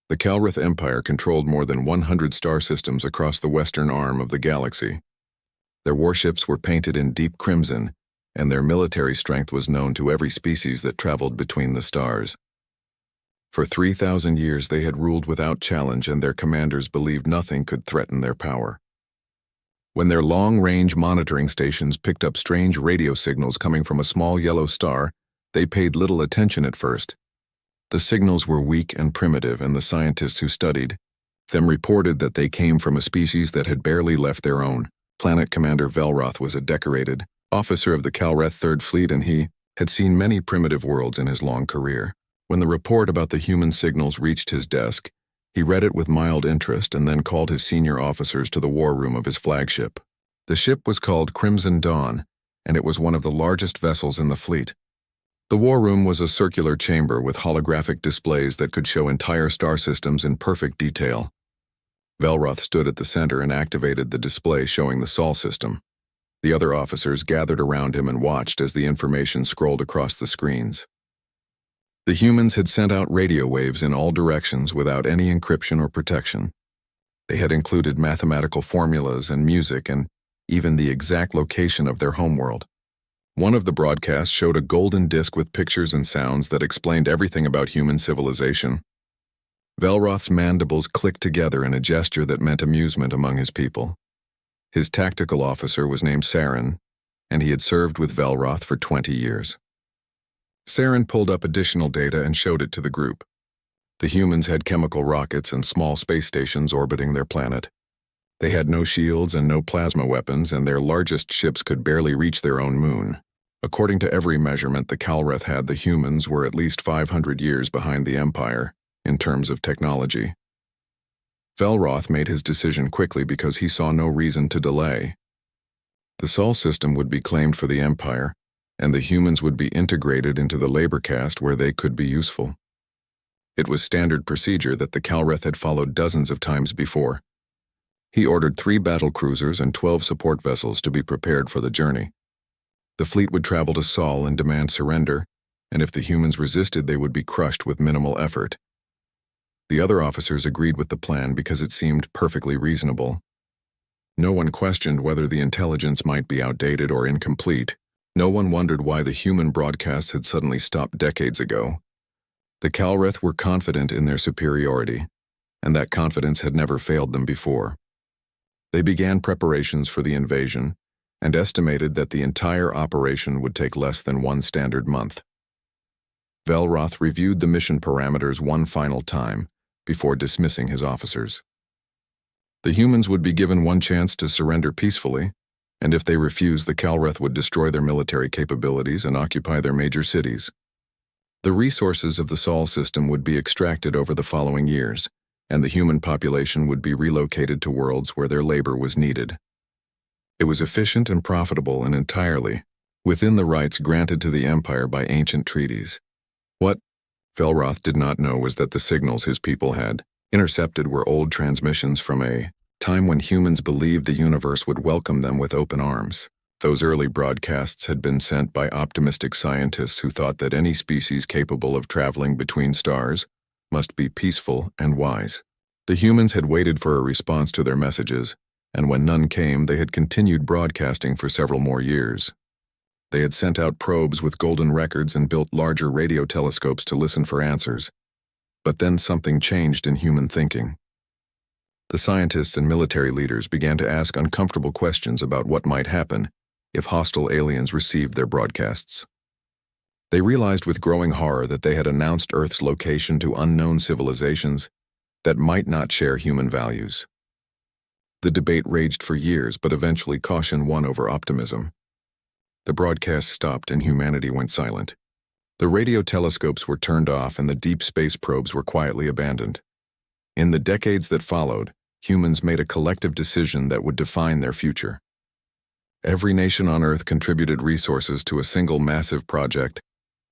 The Calrith Empire controlled more than 100 star systems across the western arm of the galaxy. Their warships were painted in deep crimson, and their military strength was known to every species that traveled between the stars. For 3,000 years they had ruled without challenge, and their commanders believed nothing could threaten their power. When their long-range monitoring stations picked up strange radio signals coming from a small yellow star, they paid little attention at first. The signals were weak and primitive, and the scientists who studied them reported that they came from a species that had barely left their own. Planet Commander Velroth was a decorated officer of the Calreth Third Fleet, and he had seen many primitive worlds in his long career. When the report about the human signals reached his desk, he read it with mild interest and then called his senior officers to the war room of his flagship. The ship was called Crimson Dawn, and it was one of the largest vessels in the fleet. The war room was a circular chamber with holographic displays that could show entire star systems in perfect detail. Velroth stood at the center and activated the display showing the Sol system. The other officers gathered around him and watched as the information scrolled across the screens. The humans had sent out radio waves in all directions without any encryption or protection. They had included mathematical formulas and music and even the exact location of their homeworld. One of the broadcasts showed a golden disc with pictures and sounds that explained everything about human civilization. Velroth's mandibles clicked together in a gesture that meant amusement among his people. His tactical officer was named Saren, and he had served with Velroth for 20 years. Saren pulled up additional data and showed it to the group. The humans had chemical rockets and small space stations orbiting their planet. They had no shields and no plasma weapons, and their largest ships could barely reach their own moon. According to every measurement the Calreth had, the humans were at least 500 years behind the Empire in terms of technology. Velroth made his decision quickly because he saw no reason to delay. The Sol system would be claimed for the Empire, and the humans would be integrated into the labor caste where they could be useful. It was standard procedure that the Calreth had followed dozens of times before. He ordered 3 battle cruisers and 12 support vessels to be prepared for the journey. The fleet would travel to Sol and demand surrender, and if the humans resisted, they would be crushed with minimal effort. The other officers agreed with the plan because it seemed perfectly reasonable. No one questioned whether the intelligence might be outdated or incomplete. No one wondered why the human broadcasts had suddenly stopped decades ago. The Calreth were confident in their superiority, and that confidence had never failed them before. They began preparations for the invasion and estimated that the entire operation would take less than 1 standard month. Velroth reviewed the mission parameters one final time before dismissing his officers. The humans would be given one chance to surrender peacefully, and if they refused, the Calreth would destroy their military capabilities and occupy their major cities. The resources of the Sol system would be extracted over the following years, and the human population would be relocated to worlds where their labor was needed. It was efficient and profitable and entirely within the rights granted to the Empire by ancient treaties. What Velroth did not know was that the signals his people had intercepted were old transmissions from a time when humans believed the universe would welcome them with open arms. Those early broadcasts had been sent by optimistic scientists who thought that any species capable of traveling between stars must be peaceful and wise. The humans had waited for a response to their messages, and when none came, they had continued broadcasting for several more years. They had sent out probes with golden records and built larger radio telescopes to listen for answers. But then something changed in human thinking. The scientists and military leaders began to ask uncomfortable questions about what might happen if hostile aliens received their broadcasts. They realized with growing horror that they had announced Earth's location to unknown civilizations that might not share human values. The debate raged for years, but eventually caution won over optimism. The broadcast stopped and humanity went silent. The radio telescopes were turned off and the deep space probes were quietly abandoned. In the decades that followed, humans made a collective decision that would define their future. Every nation on Earth contributed resources to a single massive project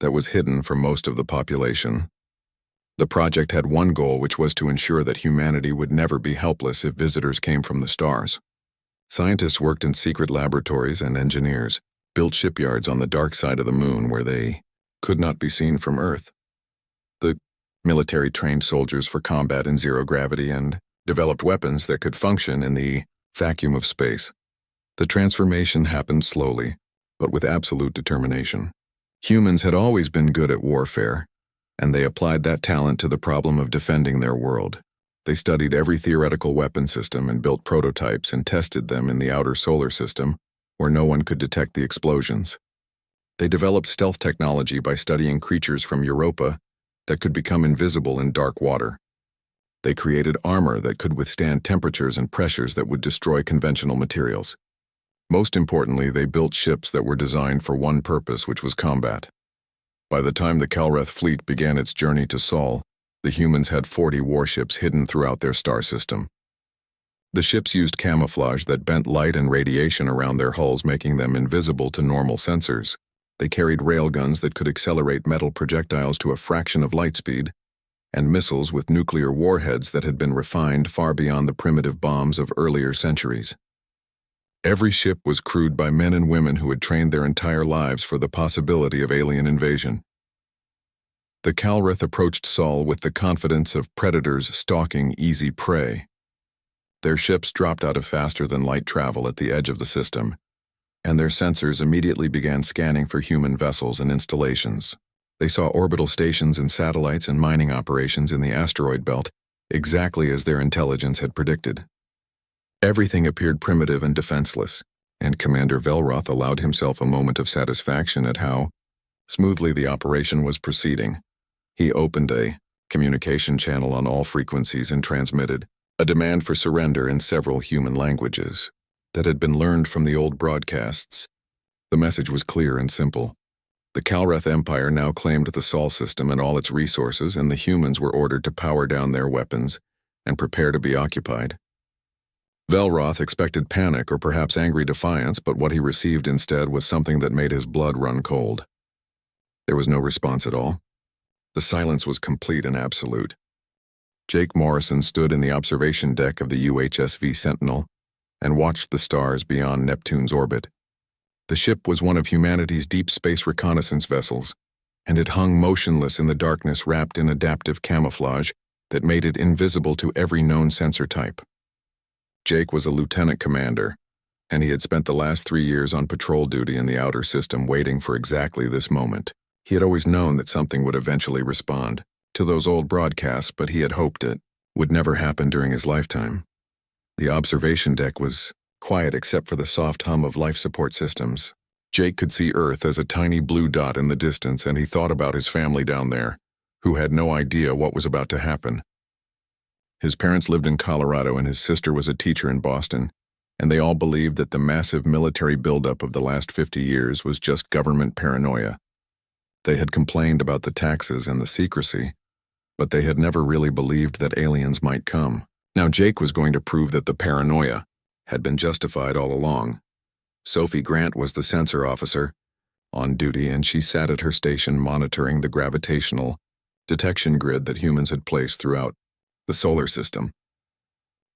that was hidden from most of the population. The project had one goal, which was to ensure that humanity would never be helpless if visitors came from the stars. Scientists worked in secret laboratories, and engineers built shipyards on the dark side of the moon where they could not be seen from Earth. The military trained soldiers for combat in zero gravity, and developed weapons that could function in the vacuum of space. The transformation happened slowly, but with absolute determination. Humans had always been good at warfare, and they applied that talent to the problem of defending their world. They studied every theoretical weapon system and built prototypes and tested them in the outer solar system, where no one could detect the explosions. They developed stealth technology by studying creatures from Europa that could become invisible in dark water. They created armor that could withstand temperatures and pressures that would destroy conventional materials. Most importantly, they built ships that were designed for one purpose, which was combat. By the time the Calreth fleet began its journey to Sol, the humans had 40 warships hidden throughout their star system. The ships used camouflage that bent light and radiation around their hulls, making them invisible to normal sensors. They carried railguns that could accelerate metal projectiles to a fraction of light speed, and missiles with nuclear warheads that had been refined far beyond the primitive bombs of earlier centuries. Every ship was crewed by men and women who had trained their entire lives for the possibility of alien invasion. The Calreth approached Sol with the confidence of predators stalking easy prey. Their ships dropped out of faster-than-light travel at the edge of the system, and their sensors immediately began scanning for human vessels and installations. They saw orbital stations and satellites and mining operations in the asteroid belt, exactly as their intelligence had predicted. Everything appeared primitive and defenseless, and Commander Velroth allowed himself a moment of satisfaction at how smoothly the operation was proceeding. He opened a communication channel on all frequencies and transmitted a demand for surrender in several human languages that had been learned from the old broadcasts. The message was clear and simple. The Calreth Empire now claimed the Sol system and all its resources, and the humans were ordered to power down their weapons and prepare to be occupied. Velroth expected panic or perhaps angry defiance, but what he received instead was something that made his blood run cold. There was no response at all. The silence was complete and absolute. Jake Morrison stood in the observation deck of the UHSV Sentinel and watched the stars beyond Neptune's orbit. The ship was one of humanity's deep space reconnaissance vessels, and it hung motionless in the darkness, wrapped in adaptive camouflage that made it invisible to every known sensor type. Jake was a lieutenant commander, and he had spent the last 3 years on patrol duty in the outer system waiting for exactly this moment. He had always known that something would eventually respond to those old broadcasts, but he had hoped it would never happen during his lifetime. The observation deck was quiet except for the soft hum of life support systems. Jake could see Earth as a tiny blue dot in the distance, and he thought about his family down there, who had no idea what was about to happen. His parents lived in Colorado and his sister was a teacher in Boston, and they all believed that the massive military buildup of the last 50 years was just government paranoia. They had complained about the taxes and the secrecy, but they had never really believed that aliens might come. Now Jake was going to prove that the paranoia had been justified all along. Sophie Grant was the sensor officer on duty, and she sat at her station monitoring the gravitational detection grid that humans had placed throughout the solar system.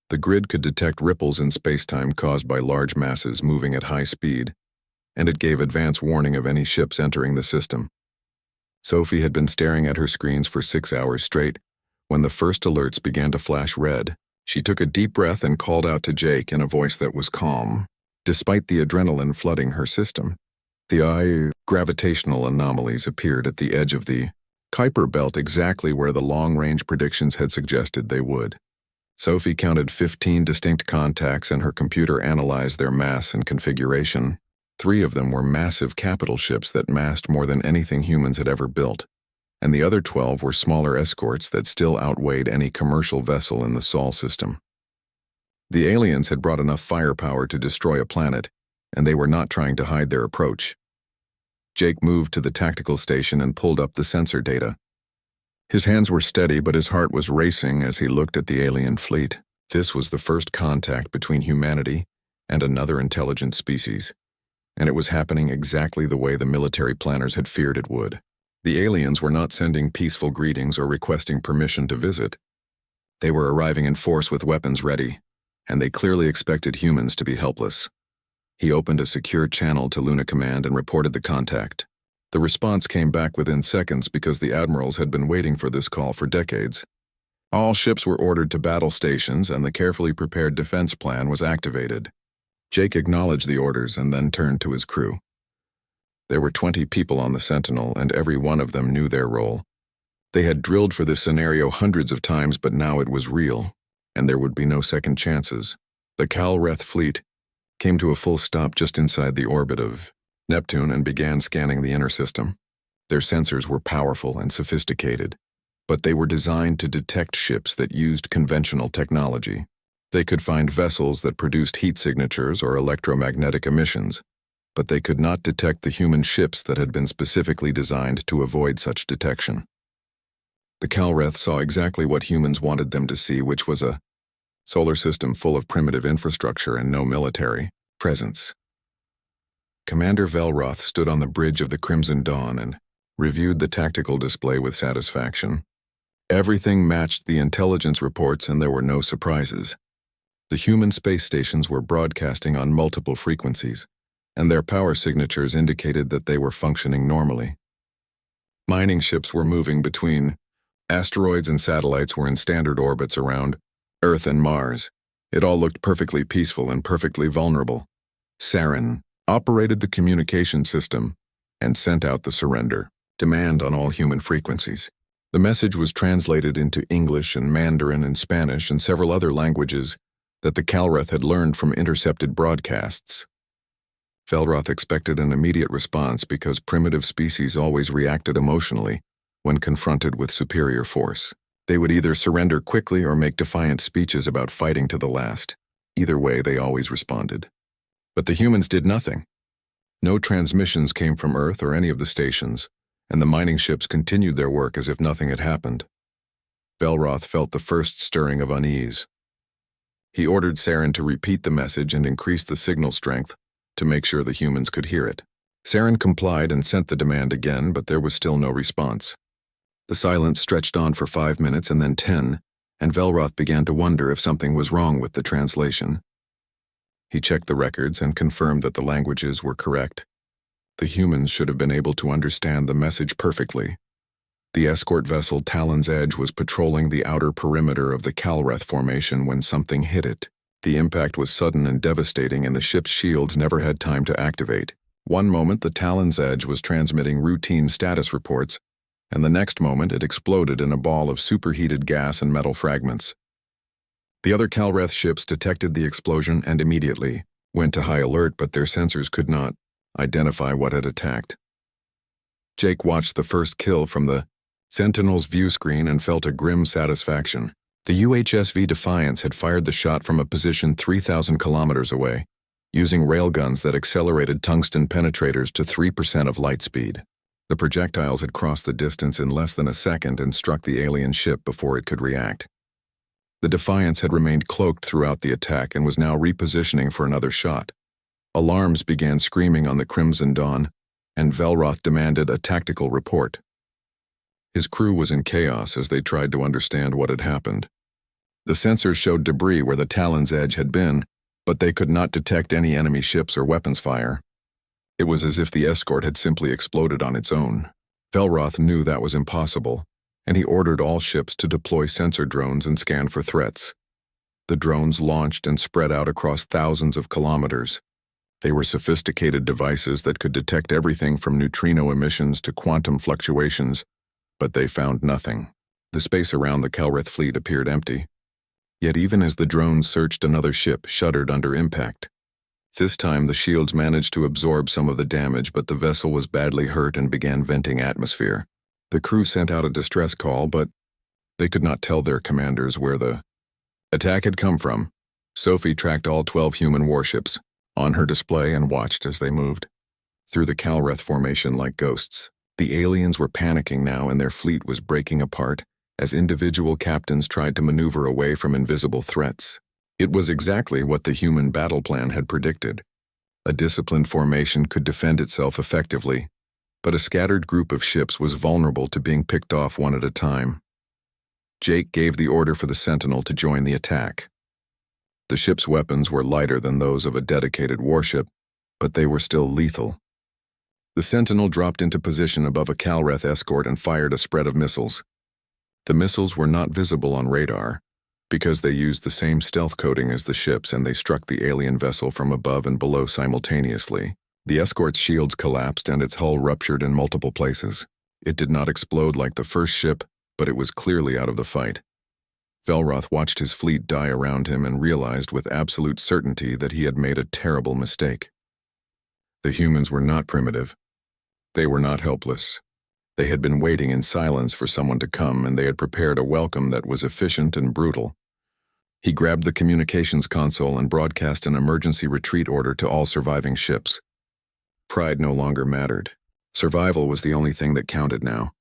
The grid could detect ripples in space-time caused by large masses moving at high speed, and it gave advance warning of any ships entering the system. Sophie had been staring at her screens for 6 hours straight. When the first alerts began to flash red, she took a deep breath and called out to Jake in a voice that was calm, despite the adrenaline flooding her system. The gravitational anomalies appeared at the edge of the Kuiper belt, exactly where the long-range predictions had suggested they would. Sophie counted 15 distinct contacts, and her computer analyzed their mass and configuration. 3 of them were massive capital ships that massed more than anything humans had ever built, and the other 12 were smaller escorts that still outweighed any commercial vessel in the Sol system. The aliens had brought enough firepower to destroy a planet, and they were not trying to hide their approach. Jake moved to the tactical station and pulled up the sensor data. His hands were steady, but his heart was racing as he looked at the alien fleet. This was the first contact between humanity and another intelligent species, and it was happening exactly the way the military planners had feared it would. The aliens were not sending peaceful greetings or requesting permission to visit. They were arriving in force with weapons ready, and they clearly expected humans to be helpless. He opened a secure channel to Luna Command and reported the contact. The response came back within seconds because the admirals had been waiting for this call for decades. All ships were ordered to battle stations and the carefully prepared defense plan was activated. Jake acknowledged the orders and then turned to his crew. There were 20 people on the Sentinel and every one of them knew their role. They had drilled for this scenario hundreds of times, but now it was real, and there would be no second chances. The Calreth fleet came to a full stop just inside the orbit of Neptune and began scanning the inner system. Their sensors were powerful and sophisticated, but they were designed to detect ships that used conventional technology. They could find vessels that produced heat signatures or electromagnetic emissions, but they could not detect the human ships that had been specifically designed to avoid such detection. The Calreth saw exactly what humans wanted them to see, which was a solar system full of primitive infrastructure and no military presence. Commander Velroth stood on the bridge of the Crimson Dawn and reviewed the tactical display with satisfaction. Everything matched the intelligence reports and there were no surprises. The human space stations were broadcasting on multiple frequencies, and their power signatures indicated that they were functioning normally. Mining ships were moving between asteroids and satellites were in standard orbits around Earth and Mars. It all looked perfectly peaceful and perfectly vulnerable. Saren operated the communication system and sent out the surrender demand on all human frequencies. The message was translated into English and Mandarin and Spanish and several other languages that the Calreth had learned from intercepted broadcasts. Velroth expected an immediate response because primitive species always reacted emotionally when confronted with superior force. They would either surrender quickly or make defiant speeches about fighting to the last. Either way, they always responded. But the humans did nothing. No transmissions came from Earth or any of the stations, and the mining ships continued their work as if nothing had happened. Velroth felt the first stirring of unease. He ordered Saren to repeat the message and increase the signal strength to make sure the humans could hear it. Saren complied and sent the demand again, but there was still no response. The silence stretched on for 5 minutes and then 10, and Velroth began to wonder if something was wrong with the translation. He checked the records and confirmed that the languages were correct. The humans should have been able to understand the message perfectly. The escort vessel Talon's Edge was patrolling the outer perimeter of the Calreth formation when something hit it. The impact was sudden and devastating, and the ship's shields never had time to activate. One moment the Talon's Edge was transmitting routine status reports, and the next moment it exploded in a ball of superheated gas and metal fragments. The other Calreth ships detected the explosion and immediately went to high alert, but their sensors could not identify what had attacked. Jake watched the first kill from the Sentinel's view screen and felt a grim satisfaction. The UHSV Defiance had fired the shot from a position 3,000 kilometers away, using railguns that accelerated tungsten penetrators to 3% of light speed. The projectiles had crossed the distance in less than a second and struck the alien ship before it could react. The Defiance had remained cloaked throughout the attack and was now repositioning for another shot. Alarms began screaming on the Crimson Dawn, and Velroth demanded a tactical report. His crew was in chaos as they tried to understand what had happened. The sensors showed debris where the Talon's Edge had been, but they could not detect any enemy ships or weapons fire. It was as if the escort had simply exploded on its own. Velroth knew that was impossible, and he ordered all ships to deploy sensor drones and scan for threats. The drones launched and spread out across thousands of kilometers. They were sophisticated devices that could detect everything from neutrino emissions to quantum fluctuations, but they found nothing. The space around the Calreth fleet appeared empty. Yet even as the drones searched, another ship shuddered under impact. This time the shields managed to absorb some of the damage, but the vessel was badly hurt and began venting atmosphere. The crew sent out a distress call, but they could not tell their commanders where the attack had come from. Sophie tracked all 12 human warships on her display and watched as they moved through the Calreth formation like ghosts. The aliens were panicking now, and their fleet was breaking apart as individual captains tried to maneuver away from invisible threats. It was exactly what the human battle plan had predicted. A disciplined formation could defend itself effectively, but a scattered group of ships was vulnerable to being picked off one at a time. Jake gave the order for the Sentinel to join the attack. The ship's weapons were lighter than those of a dedicated warship, but they were still lethal. The Sentinel dropped into position above a Calreth escort and fired a spread of missiles. The missiles were not visible on radar, because they used the same stealth coating as the ships and they struck the alien vessel from above and below simultaneously. The escort's shields collapsed and its hull ruptured in multiple places. It did not explode like the first ship, but it was clearly out of the fight. Velroth watched his fleet die around him and realized with absolute certainty that he had made a terrible mistake. The humans were not primitive. They were not helpless. They had been waiting in silence for someone to come, and they had prepared a welcome that was efficient and brutal. He grabbed the communications console and broadcast an emergency retreat order to all surviving ships. Pride no longer mattered. Survival was the only thing that counted now.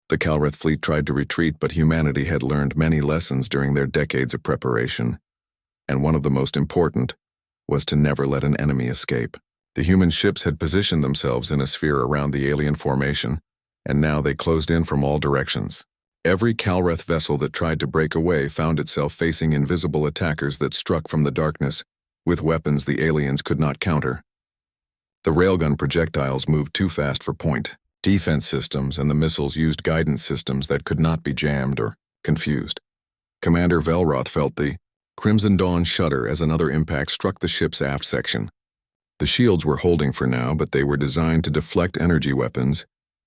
The Calreth fleet tried to retreat, but humanity had learned many lessons during their decades of preparation, and one of the most important was to never let an enemy escape. The human ships had positioned themselves in a sphere around the alien formation, and now they closed in from all directions. Every Calreth vessel that tried to break away found itself facing invisible attackers that struck from the darkness, with weapons the aliens could not counter. The railgun projectiles moved too fast for point. Defense systems and the missiles used guidance systems that could not be jammed or confused. Commander Velroth felt the Crimson Dawn shudder as another impact struck the ship's aft section. The shields were holding for now, but they were designed to deflect energy weapons,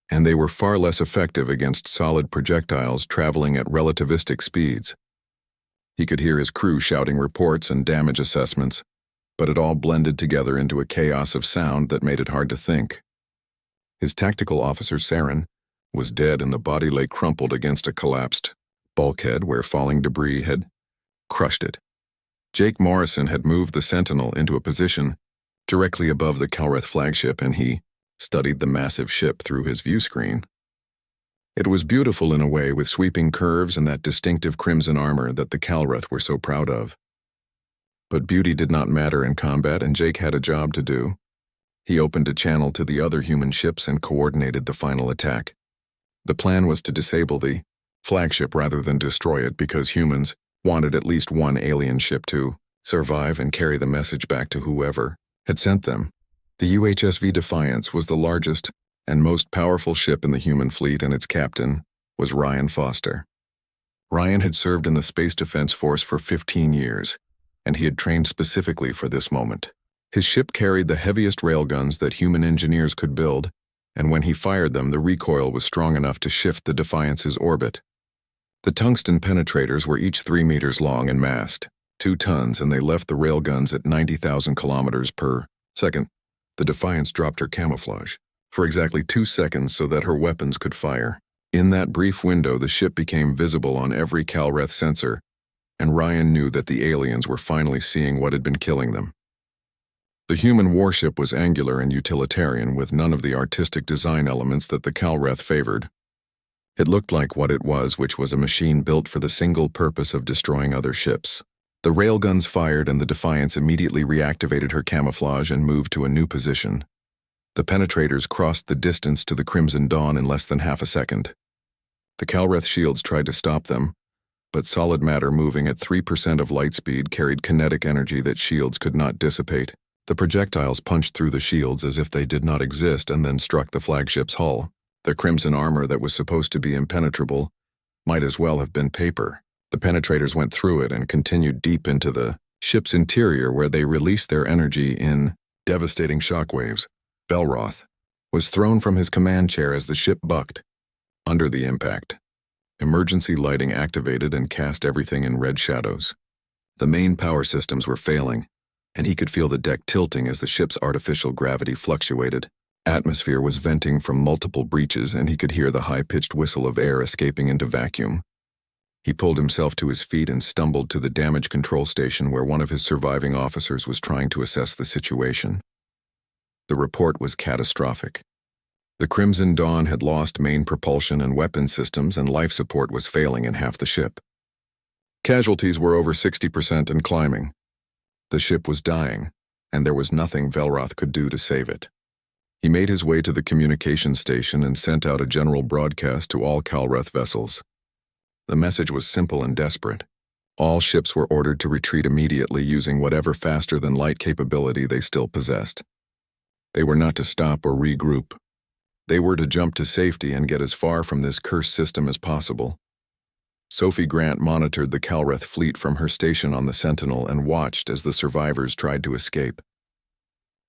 and they were far less effective against solid projectiles traveling at relativistic speeds. He could hear his crew shouting reports and damage assessments, but it all blended together into a chaos of sound that made it hard to think. His tactical officer, Saren, was dead and the body lay crumpled against a collapsed bulkhead where falling debris had crushed it. Jake Morrison had moved the Sentinel into a position directly above the Calreth flagship, and he studied the massive ship through his view screen. It was beautiful in a way, with sweeping curves and that distinctive crimson armor that the Calreth were so proud of. But beauty did not matter in combat, and Jake had a job to do. He opened a channel to the other human ships and coordinated the final attack. The plan was to disable the flagship rather than destroy it, because humans wanted at least one alien ship to survive and carry the message back to whoever had sent them. The UHSV Defiance was the largest and most powerful ship in the human fleet, and its captain was Ryan Foster. Ryan had served in the Space Defense Force for 15 years, and he had trained specifically for this moment. His ship carried the heaviest railguns that human engineers could build, and when he fired them, the recoil was strong enough to shift the Defiance's orbit. The tungsten penetrators were each 3 meters long and massed 2 tons, and they left the railguns at 90,000 kilometers per second. The Defiance dropped her camouflage for exactly 2 seconds so that her weapons could fire. In that brief window, the ship became visible on every Calreth sensor, and Ryan knew that the aliens were finally seeing what had been killing them. The human warship was angular and utilitarian, with none of the artistic design elements that the Calreth favored. It looked like what it was, which was a machine built for the single purpose of destroying other ships. The railguns fired, and the Defiance immediately reactivated her camouflage and moved to a new position. The penetrators crossed the distance to the Crimson Dawn in less than half a second. The Calreth shields tried to stop them, but solid matter moving at 3% of light speed carried kinetic energy that shields could not dissipate. The projectiles punched through the shields as if they did not exist and then struck the flagship's hull. The crimson armor that was supposed to be impenetrable might as well have been paper. The penetrators went through it and continued deep into the ship's interior, where they released their energy in devastating shockwaves. Velroth was thrown from his command chair as the ship bucked under the impact. Emergency lighting activated and cast everything in red shadows. The main power systems were failing, and he could feel the deck tilting as the ship's artificial gravity fluctuated. Atmosphere was venting from multiple breaches, and he could hear the high-pitched whistle of air escaping into vacuum. He pulled himself to his feet and stumbled to the damage control station, where one of his surviving officers was trying to assess the situation. The report was catastrophic. The Crimson Dawn had lost main propulsion and weapon systems, and life support was failing in half the ship. Casualties were over 60% and climbing. The ship was dying, and there was nothing Velroth could do to save it. He made his way to the communications station and sent out a general broadcast to all Calreth vessels. The message was simple and desperate. All ships were ordered to retreat immediately, using whatever faster-than-light capability they still possessed. They were not to stop or regroup. They were to jump to safety and get as far from this cursed system as possible. Sophie Grant monitored the Calreth fleet from her station on the Sentinel and watched as the survivors tried to escape.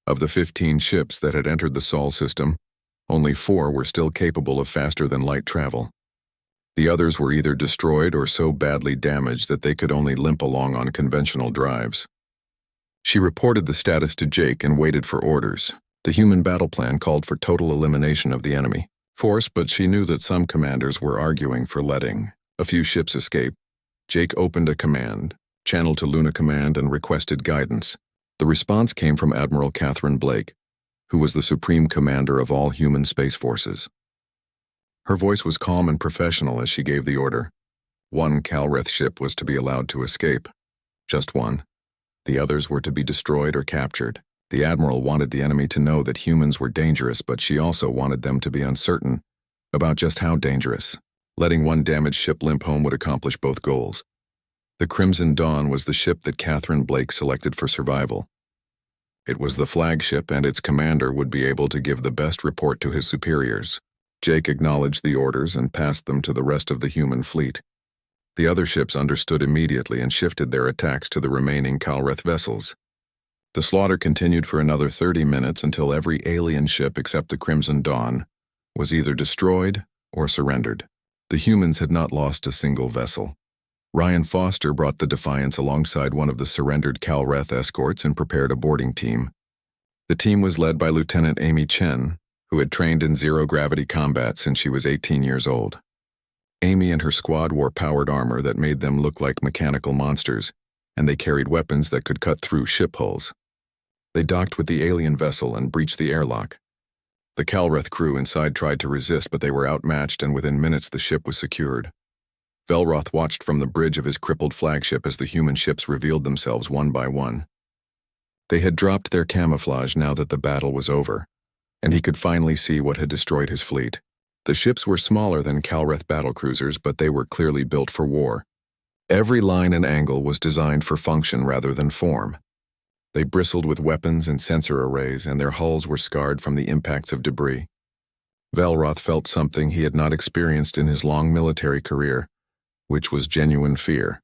Of the 15 ships that had entered the Sol system, only 4 were still capable of faster-than-light travel. The others were either destroyed or so badly damaged that they could only limp along on conventional drives. She reported the status to Jake and waited for orders. The human battle plan called for total elimination of the enemy force, but she knew that some commanders were arguing for letting a few ships escape. Jake opened a command, channeled to Luna Command, and requested guidance. The response came from Admiral Catherine Blake, who was the supreme commander of all human space forces. Her voice was calm and professional as she gave the order. 1 Calreth ship was to be allowed to escape. Just 1. The others were to be destroyed or captured. The Admiral wanted the enemy to know that humans were dangerous, but she also wanted them to be uncertain about just how dangerous. Letting 1 damaged ship limp home would accomplish both goals. The Crimson Dawn was the ship that Catherine Blake selected for survival. It was the flagship, and its commander would be able to give the best report to his superiors. Jake acknowledged the orders and passed them to the rest of the human fleet. The other ships understood immediately and shifted their attacks to the remaining Calreth vessels. The slaughter continued for another 30 minutes until every alien ship except the Crimson Dawn was either destroyed or surrendered. The humans had not lost a single vessel. Ryan Foster brought the Defiance alongside one of the surrendered Calreth escorts and prepared a boarding team. The team was led by Lieutenant Amy Chen, who had trained in zero-gravity combat since she was 18 years old. Amy and her squad wore powered armor that made them look like mechanical monsters, and they carried weapons that could cut through ship hulls. They docked with the alien vessel and breached the airlock. The Calreth crew inside tried to resist, but they were outmatched, and within minutes the ship was secured. Velroth watched from the bridge of his crippled flagship as the human ships revealed themselves one by one. They had dropped their camouflage now that the battle was over, and he could finally see what had destroyed his fleet. The ships were smaller than Calreth battlecruisers, but they were clearly built for war. Every line and angle was designed for function rather than form. They bristled with weapons and sensor arrays, and their hulls were scarred from the impacts of debris. Velroth felt something he had not experienced in his long military career, which was genuine fear.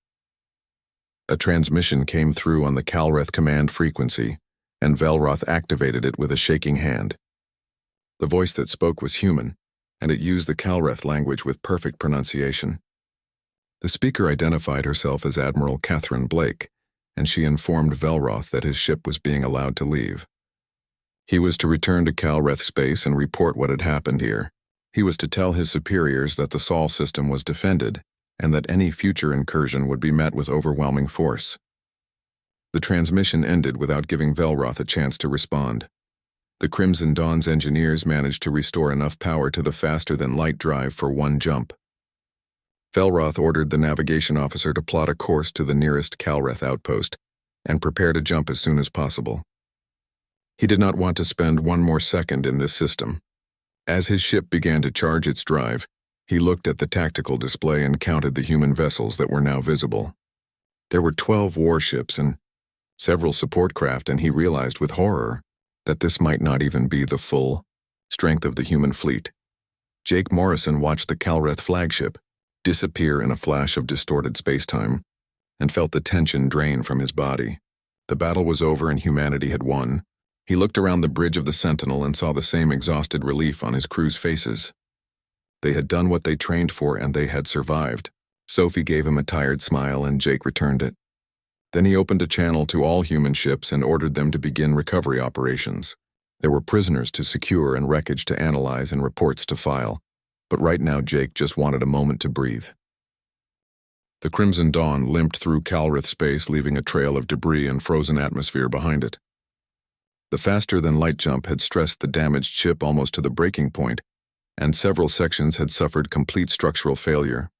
A transmission came through on the Calreth command frequency, and Velroth activated it with a shaking hand. The voice that spoke was human, and it used the Calreth language with perfect pronunciation. The speaker identified herself as Admiral Catherine Blake, and she informed Velroth that his ship was being allowed to leave. He was to return to Calreth space and report what had happened here. He was to tell his superiors that the Sol system was defended, and that any future incursion would be met with overwhelming force. The transmission ended without giving Velroth a chance to respond. The Crimson Dawn's engineers managed to restore enough power to the faster-than-light drive for 1 jump. Velroth ordered the navigation officer to plot a course to the nearest Calreth outpost and prepare to jump as soon as possible. He did not want to spend 1 more second in this system. As his ship began to charge its drive, he looked at the tactical display and counted the human vessels that were now visible. There were 12 warships and several support craft, and he realized with horror that this might not even be the full strength of the human fleet. Jake Morrison watched the Calreth flagship disappear in a flash of distorted spacetime and felt the tension drain from his body. The battle was over and humanity had won. He looked around the bridge of the Sentinel and saw the same exhausted relief on his crew's faces. They had done what they trained for, and they had survived. Sophie gave him a tired smile, and Jake returned it. Then he opened a channel to all human ships and ordered them to begin recovery operations. There were prisoners to secure and wreckage to analyze and reports to file, but right now Jake just wanted a moment to breathe. The Crimson Dawn limped through Calreth space, leaving a trail of debris and frozen atmosphere behind it. The faster-than-light jump had stressed the damaged ship almost to the breaking point, and several sections had suffered complete structural failure.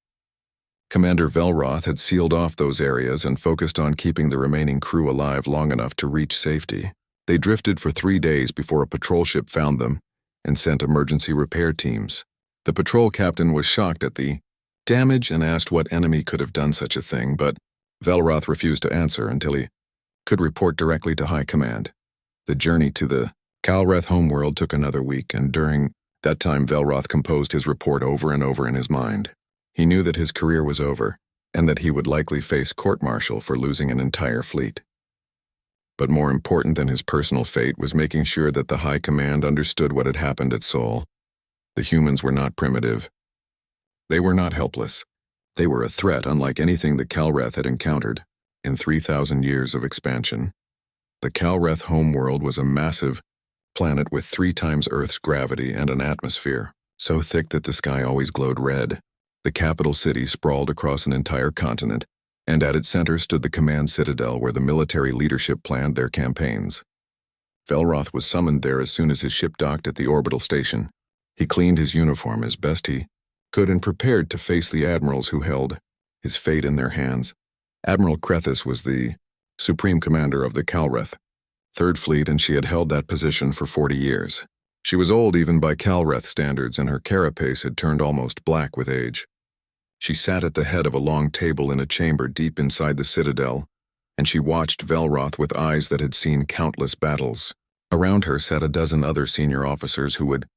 Commander Velroth had sealed off those areas and focused on keeping the remaining crew alive long enough to reach safety. They drifted for 3 days before a patrol ship found them and sent emergency repair teams. The patrol captain was shocked at the damage and asked what enemy could have done such a thing, but Velroth refused to answer until he could report directly to High Command. The journey to the Calreth Homeworld took another week, and during that time Velroth composed his report over and over in his mind. He knew that his career was over, and that he would likely face court-martial for losing an entire fleet. But more important than his personal fate was making sure that the High Command understood what had happened at Sol. The humans were not primitive. They were not helpless. They were a threat unlike anything the Calreth had encountered in 3,000 years of expansion. The Calreth homeworld was a massive planet with 3 times Earth's gravity and an atmosphere so thick that the sky always glowed red. The capital city sprawled across an entire continent, and at its center stood the command citadel where the military leadership planned their campaigns. Velroth was summoned there as soon as his ship docked at the orbital station. He cleaned his uniform as best he could and prepared to face the admirals who held his fate in their hands. Admiral Crethis was the supreme commander of the Calreth Third Fleet, and she had held that position for 40 years. She was old even by Calreth standards, and her carapace had turned almost black with age. She sat at the head of a long table in a chamber deep inside the citadel, and she watched Velroth with eyes that had seen countless battles. Around her sat a dozen other senior officers who would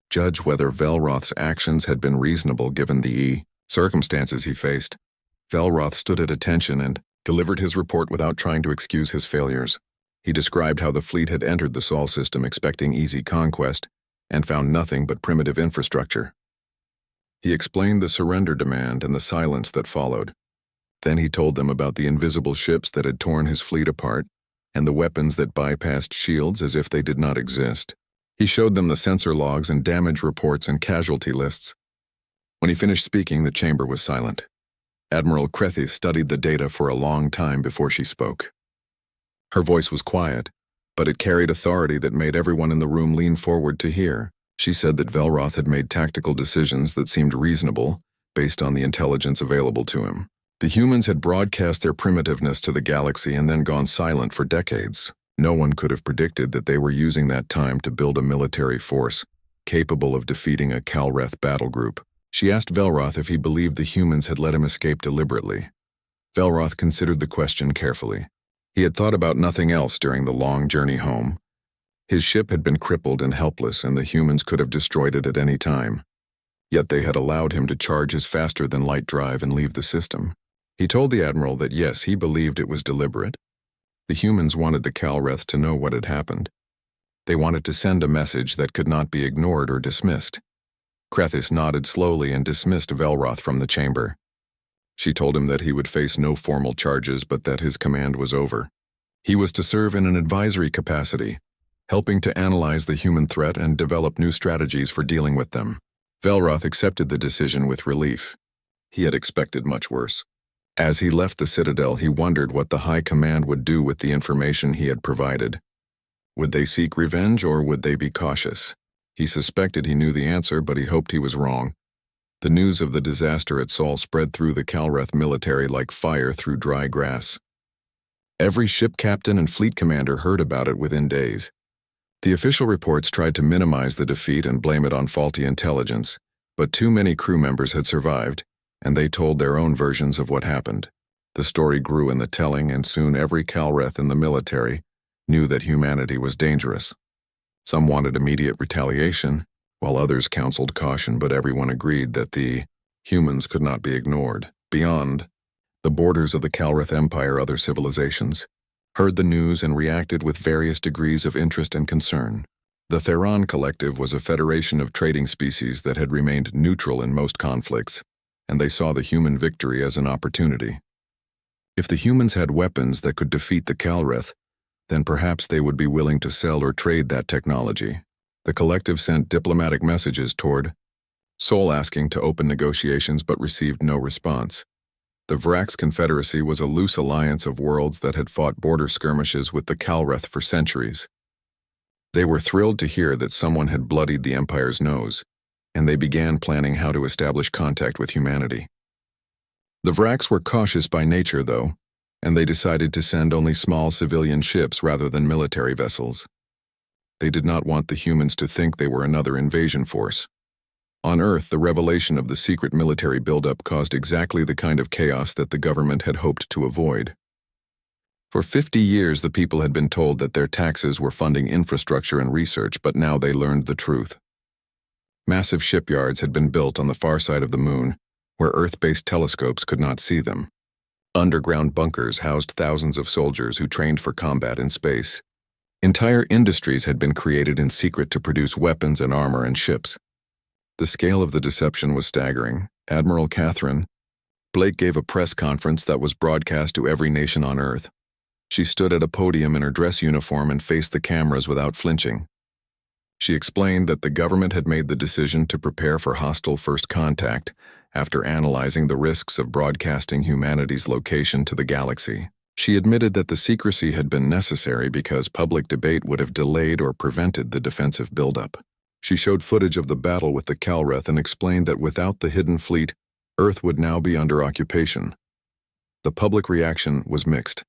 judge whether Velroth's actions had been reasonable given the circumstances he faced. Velroth stood at attention and delivered his report without trying to excuse his failures. He described how the fleet had entered the Sol system expecting easy conquest and found nothing but primitive infrastructure. He explained the surrender demand and the silence that followed. Then he told them about the invisible ships that had torn his fleet apart and the weapons that bypassed shields as if they did not exist. He showed them the sensor logs and damage reports and casualty lists. When he finished speaking, the chamber was silent. Admiral Crethis studied the data for a long time before she spoke. Her voice was quiet, but it carried authority that made everyone in the room lean forward to hear. She said that Velroth had made tactical decisions that seemed reasonable based on the intelligence available to him. The humans had broadcast their primitiveness to the galaxy and then gone silent for decades. No one could have predicted that they were using that time to build a military force capable of defeating a Calreth battle group. She asked Velroth if he believed the humans had let him escape deliberately. Velroth considered the question carefully. He had thought about nothing else during the long journey home. His ship had been crippled and helpless, and the humans could have destroyed it at any time. Yet they had allowed him to charge his faster-than-light drive and leave the system. He told the Admiral that yes, he believed it was deliberate. The humans wanted the Calreth to know what had happened. They wanted to send a message that could not be ignored or dismissed. Crethis nodded slowly and dismissed Velroth from the chamber. She told him that he would face no formal charges, but that his command was over. He was to serve in an advisory capacity, helping to analyze the human threat and develop new strategies for dealing with them. Velroth accepted the decision with relief. He had expected much worse. As he left the Citadel, he wondered what the High Command would do with the information he had provided. Would they seek revenge, or would they be cautious? He suspected he knew the answer, but he hoped he was wrong. The news of the disaster at Sol spread through the Calreth military like fire through dry grass. Every ship captain and fleet commander heard about it within days. The official reports tried to minimize the defeat and blame it on faulty intelligence, but too many crew members had survived, and they told their own versions of what happened. The story grew in the telling, and soon every Calreth in the military knew that humanity was dangerous. Some wanted immediate retaliation, while others counseled caution, but everyone agreed that the humans could not be ignored. Beyond the borders of the Calreth Empire, other civilizations heard the news and reacted with various degrees of interest and concern. The Theron Collective was a federation of trading species that had remained neutral in most conflicts, and they saw the human victory as an opportunity. If the humans had weapons that could defeat the Calreth, then perhaps they would be willing to sell or trade that technology. The collective sent diplomatic messages toward Sol asking to open negotiations but received no response. The Vrax Confederacy was a loose alliance of worlds that had fought border skirmishes with the Calreth for centuries. They were thrilled to hear that someone had bloodied the Empire's nose, and they began planning how to establish contact with humanity. The Vrax were cautious by nature, though, and they decided to send only small civilian ships rather than military vessels. They did not want the humans to think they were another invasion force. On Earth, the revelation of the secret military buildup caused exactly the kind of chaos that the government had hoped to avoid. For 50 years, the people had been told that their taxes were funding infrastructure and research, but now they learned the truth. Massive shipyards had been built on the far side of the moon, where Earth-based telescopes could not see them. Underground bunkers housed thousands of soldiers who trained for combat in space. Entire industries had been created in secret to produce weapons and armor and ships. The scale of the deception was staggering. Admiral Catherine Blake gave a press conference that was broadcast to every nation on Earth. She stood at a podium in her dress uniform and faced the cameras without flinching. She explained that the government had made the decision to prepare for hostile first contact after analyzing the risks of broadcasting humanity's location to the galaxy. She admitted that the secrecy had been necessary because public debate would have delayed or prevented the defensive buildup. She showed footage of the battle with the Calreth and explained that without the hidden fleet, Earth would now be under occupation. The public reaction was mixed.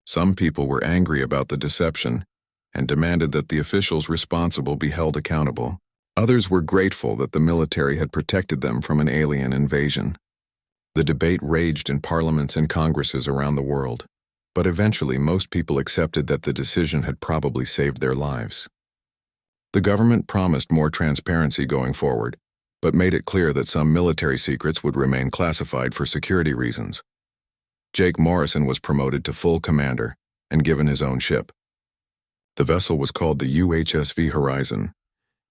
Some people were angry about the deception and demanded that the officials responsible be held accountable. Others were grateful that the military had protected them from an alien invasion. The debate raged in parliaments and congresses around the world, but eventually most people accepted that the decision had probably saved their lives. The government promised more transparency going forward, but made it clear that some military secrets would remain classified for security reasons. Jake Morrison was promoted to full commander and given his own ship. The vessel was called the UHSV Horizon,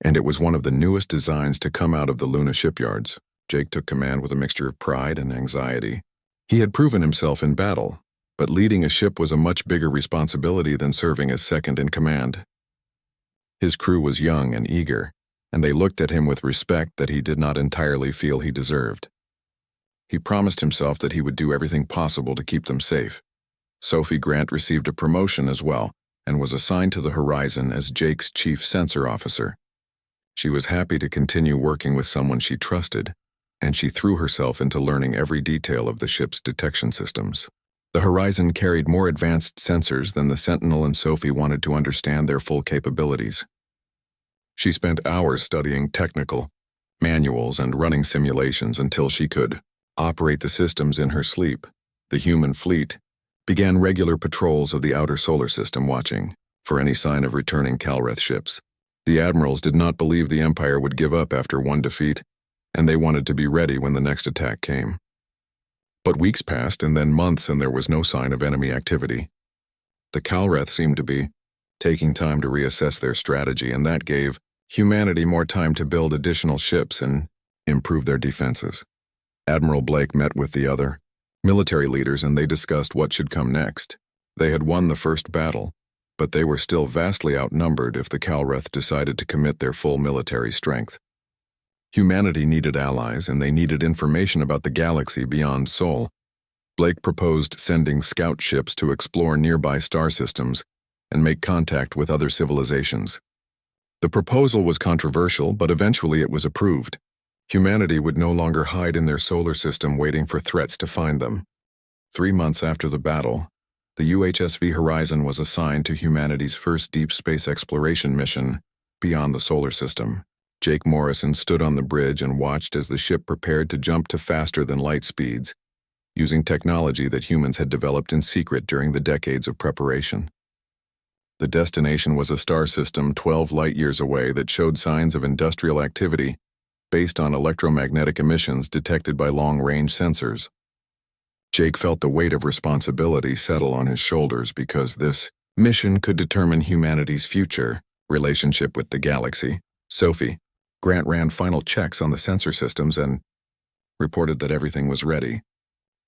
and it was one of the newest designs to come out of the Luna shipyards. Jake took command with a mixture of pride and anxiety. He had proven himself in battle, but leading a ship was a much bigger responsibility than serving as second in command. His crew was young and eager, and they looked at him with respect that he did not entirely feel he deserved. He promised himself that he would do everything possible to keep them safe. Sophie Grant received a promotion as well and was assigned to the Horizon as Jake's chief sensor officer. She was happy to continue working with someone she trusted, and she threw herself into learning every detail of the ship's detection systems. The Horizon carried more advanced sensors than the Sentinel, and Sophie wanted to understand their full capabilities. She spent hours studying technical manuals and running simulations until she could operate the systems in her sleep. The human fleet began regular patrols of the outer solar system, watching for any sign of returning Calreth ships. The admirals did not believe the Empire would give up after one defeat, and they wanted to be ready when the next attack came. But weeks passed and then months, and there was no sign of enemy activity. The Calreth seemed to be taking time to reassess their strategy, and that gave humanity more time to build additional ships and improve their defenses. Admiral Blake met with the other military leaders, and they discussed what should come next. They had won the first battle, but they were still vastly outnumbered if the Calreth decided to commit their full military strength. Humanity needed allies, and they needed information about the galaxy beyond Sol. Blake proposed sending scout ships to explore nearby star systems and make contact with other civilizations. The proposal was controversial, but eventually it was approved. Humanity would no longer hide in their solar system waiting for threats to find them. 3 months after the battle, the UHSV Horizon was assigned to humanity's first deep space exploration mission beyond the solar system. Jake Morrison stood on the bridge and watched as the ship prepared to jump to faster than light speeds, using technology that humans had developed in secret during the decades of preparation. The destination was a star system 12 light-years away that showed signs of industrial activity based on electromagnetic emissions detected by long-range sensors. Jake felt the weight of responsibility settle on his shoulders because this mission could determine humanity's future relationship with the galaxy. Sophie Grant ran final checks on the sensor systems and reported that everything was ready.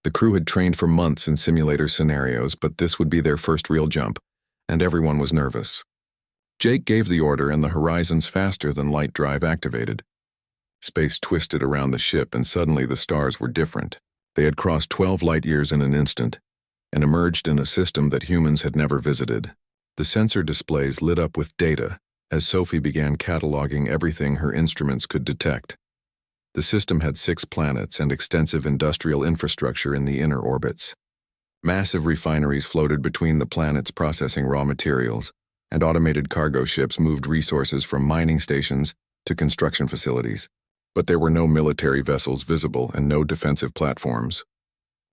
The crew had trained for months in simulator scenarios, but this would be their first real jump, and everyone was nervous. Jake gave the order, and the Horizon's faster-than-light drive activated. Space twisted around the ship, and suddenly the stars were different. They had crossed 12 light-years in an instant and emerged in a system that humans had never visited. The sensor displays lit up with data as Sophie began cataloging everything her instruments could detect. The system had 6 planets and extensive industrial infrastructure in the inner orbits. Massive refineries floated between the planets processing raw materials, and automated cargo ships moved resources from mining stations to construction facilities. But there were no military vessels visible and no defensive platforms.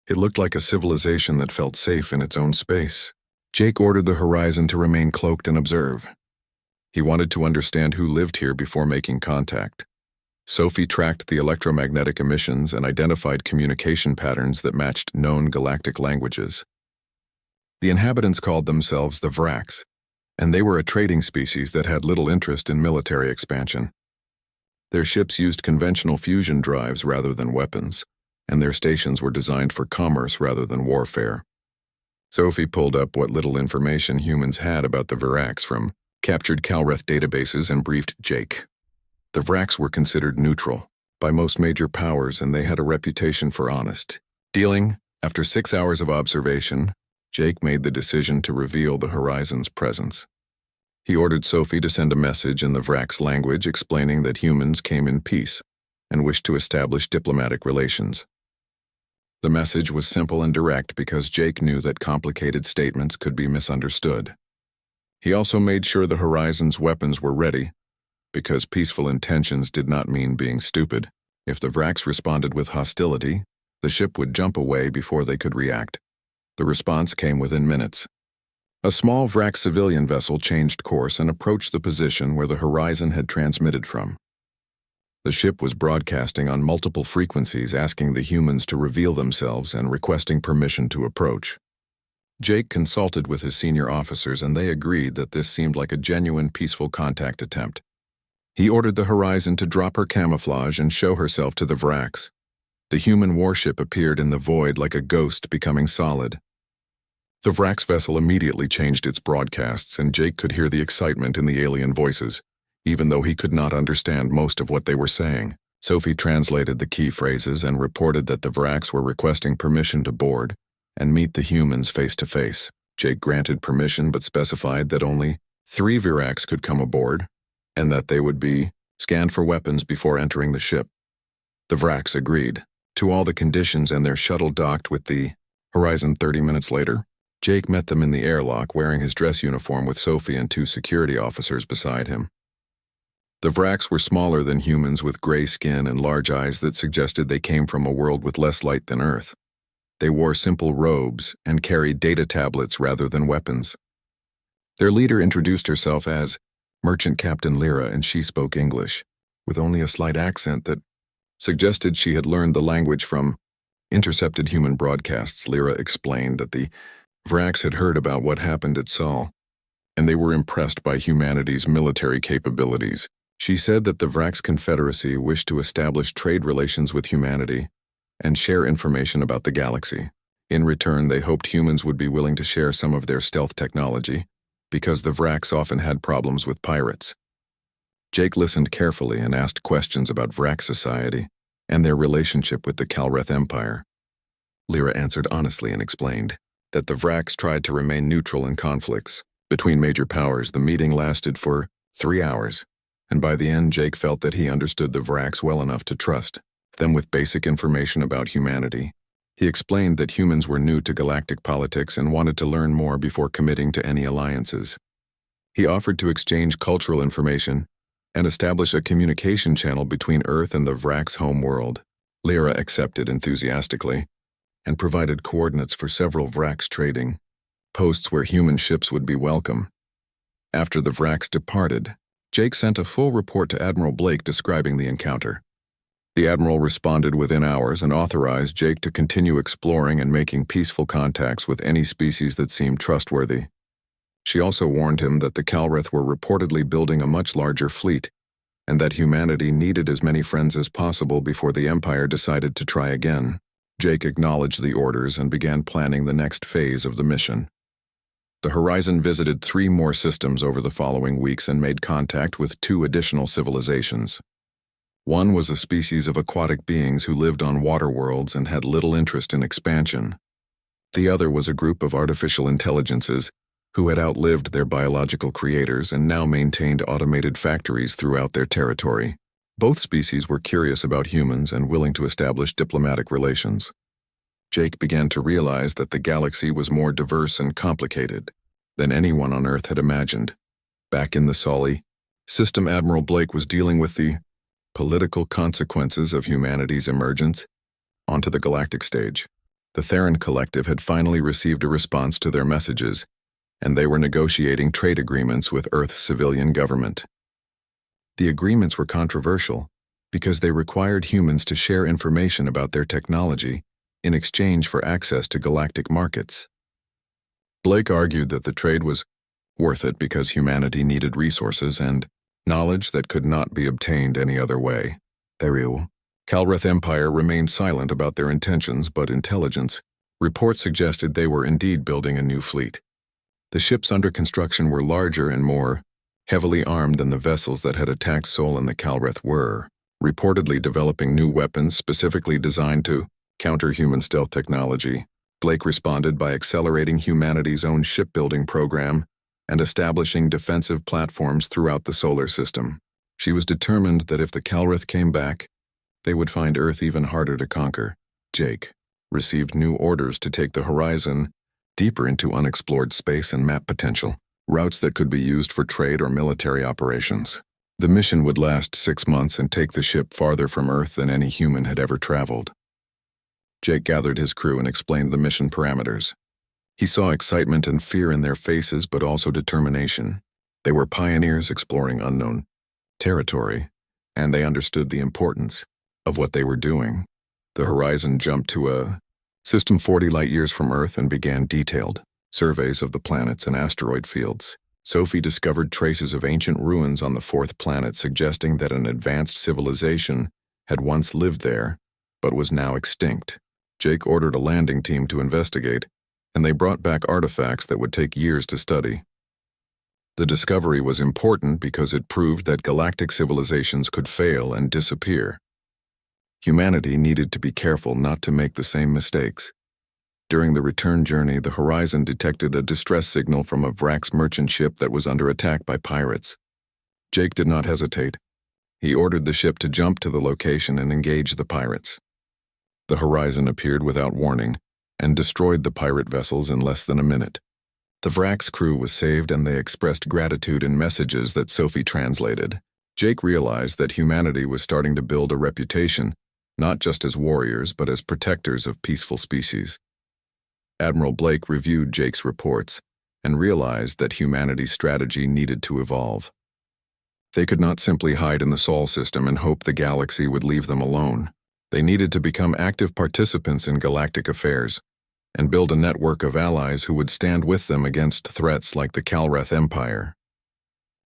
It looked like a civilization that felt safe in its own space. Jake ordered the Horizon to remain cloaked and observe. He wanted to understand who lived here before making contact. Sophie tracked the electromagnetic emissions and identified communication patterns that matched known galactic languages. The inhabitants called themselves the Vraks, and they were a trading species that had little interest in military expansion. Their ships used conventional fusion drives rather than weapons, and their stations were designed for commerce rather than warfare. Sophie pulled up what little information humans had about the Vraks from captured Calreth databases and briefed Jake. The Vraks were considered neutral by most major powers, and they had a reputation for honest dealing. After 6 hours of observation, Jake made the decision to reveal the Horizon's presence. He ordered Sophie to send a message in the Vraks language explaining that humans came in peace and wished to establish diplomatic relations. The message was simple and direct because Jake knew that complicated statements could be misunderstood. He also made sure the Horizon's weapons were ready, because peaceful intentions did not mean being stupid. If the Vraks responded with hostility, the ship would jump away before they could react. The response came within minutes. A small Vrak civilian vessel changed course and approached the position where the Horizon had transmitted from. The ship was broadcasting on multiple frequencies, asking the humans to reveal themselves and requesting permission to approach. Jake consulted with his senior officers, and they agreed that this seemed like a genuine peaceful contact attempt. He ordered the Horizon to drop her camouflage and show herself to the Vraks. The human warship appeared in the void like a ghost, becoming solid. The Vraks vessel immediately changed its broadcasts, and Jake could hear the excitement in the alien voices, even though he could not understand most of what they were saying. Sophie translated the key phrases and reported that the Vraks were requesting permission to board and meet the humans face-to-face. Jake granted permission but specified that only 3 Vraks could come aboard, and that they would be scanned for weapons before entering the ship. The Vraks agreed to all the conditions, and their shuttle docked with the Horizon 30 minutes later. Jake met them in the airlock wearing his dress uniform with Sophie and 2 security officers beside him. The Vraks were smaller than humans with gray skin and large eyes that suggested they came from a world with less light than Earth. They wore simple robes and carried data tablets rather than weapons. Their leader introduced herself as Merchant Captain Lyra, and she spoke English, with only a slight accent that suggested she had learned the language from intercepted human broadcasts. Lyra explained that the Vraks had heard about what happened at Sol, and they were impressed by humanity's military capabilities. She said that the Vraks Confederacy wished to establish trade relations with humanity and share information about the galaxy. In return, they hoped humans would be willing to share some of their stealth technology, because the Vraks often had problems with pirates. Jake listened carefully and asked questions about Vrak society and their relationship with the Calreth Empire. Lyra answered honestly and explained that the Vraks tried to remain neutral in conflicts between major powers. The meeting lasted for 3 hours, and by the end Jake felt that he understood the Vraks well enough to trust them with basic information about humanity. He explained that humans were new to galactic politics and wanted to learn more before committing to any alliances. He offered to exchange cultural information and establish a communication channel between Earth and the Vraks' home world. Lyra accepted enthusiastically and provided coordinates for several Vraks trading posts where human ships would be welcome. After the Vraks departed, Jake sent a full report to Admiral Blake describing the encounter. The Admiral responded within hours and authorized Jake to continue exploring and making peaceful contacts with any species that seemed trustworthy. She also warned him that the Calreth were reportedly building a much larger fleet, and that humanity needed as many friends as possible before the Empire decided to try again. Jake acknowledged the orders and began planning the next phase of the mission. The Horizon visited 3 more systems over the following weeks and made contact with 2 additional civilizations. One was a species of aquatic beings who lived on water worlds and had little interest in expansion. The other was a group of artificial intelligences who had outlived their biological creators and now maintained automated factories throughout their territory. Both species were curious about humans and willing to establish diplomatic relations. Jake began to realize that the galaxy was more diverse and complicated than anyone on Earth had imagined. Back in the Sully system, Admiral Blake was dealing with the political consequences of humanity's emergence onto the galactic stage. The Theron Collective had finally received a response to their messages, and they were negotiating trade agreements with Earth's civilian government. The agreements were controversial because they required humans to share information about their technology in exchange for access to galactic markets. Blake argued that the trade was worth it because humanity needed resources and knowledge that could not be obtained any other way. Calreth Empire remained silent about their intentions, but intelligence reports suggested they were indeed building a new fleet. The ships under construction were larger and more heavily armed than the vessels that had attacked Sol and the Calreth were, reportedly developing new weapons specifically designed to counter human stealth technology. Blake responded by accelerating humanity's own shipbuilding program and establishing defensive platforms throughout the solar system. She was determined that if the Calreth came back, they would find Earth even harder to conquer. Jake received new orders to take the Horizon deeper into unexplored space and map potential, routes that could be used for trade or military operations. The mission would last 6 months and take the ship farther from Earth than any human had ever traveled. Jake gathered his crew and explained the mission parameters. He saw excitement and fear in their faces, but also determination. They were pioneers exploring unknown territory, and they understood the importance of what they were doing. The Horizon jumped to a system 40 light-years from Earth and began detailed surveys of the planets and asteroid fields. Sophie discovered traces of ancient ruins on the 4th planet, suggesting that an advanced civilization had once lived there, but was now extinct. Jake ordered a landing team to investigate, and they brought back artifacts that would take years to study. The discovery was important because it proved that galactic civilizations could fail and disappear. Humanity needed to be careful not to make the same mistakes. During the return journey, the Horizon detected a distress signal from a Vrax merchant ship that was under attack by pirates. Jake did not hesitate. He ordered the ship to jump to the location and engage the pirates. The Horizon appeared without warning and destroyed the pirate vessels in less than a minute. The Vrax crew was saved, and they expressed gratitude in messages that Sophie translated. Jake realized that humanity was starting to build a reputation, not just as warriors, but as protectors of peaceful species. Admiral Blake reviewed Jake's reports and realized that humanity's strategy needed to evolve. They could not simply hide in the Sol system and hope the galaxy would leave them alone. They needed to become active participants in galactic affairs and build a network of allies who would stand with them against threats like the Calreth Empire.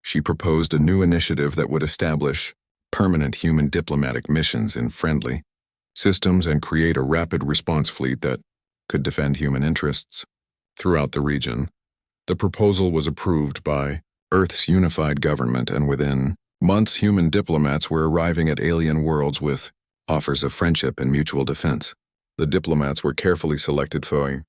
She proposed a new initiative that would establish permanent human diplomatic missions in friendly systems and create a rapid response fleet that could defend human interests throughout the region. The proposal was approved by Earth's unified government, and within months human diplomats were arriving at alien worlds with offers of friendship and mutual defense. The diplomats were carefully selected for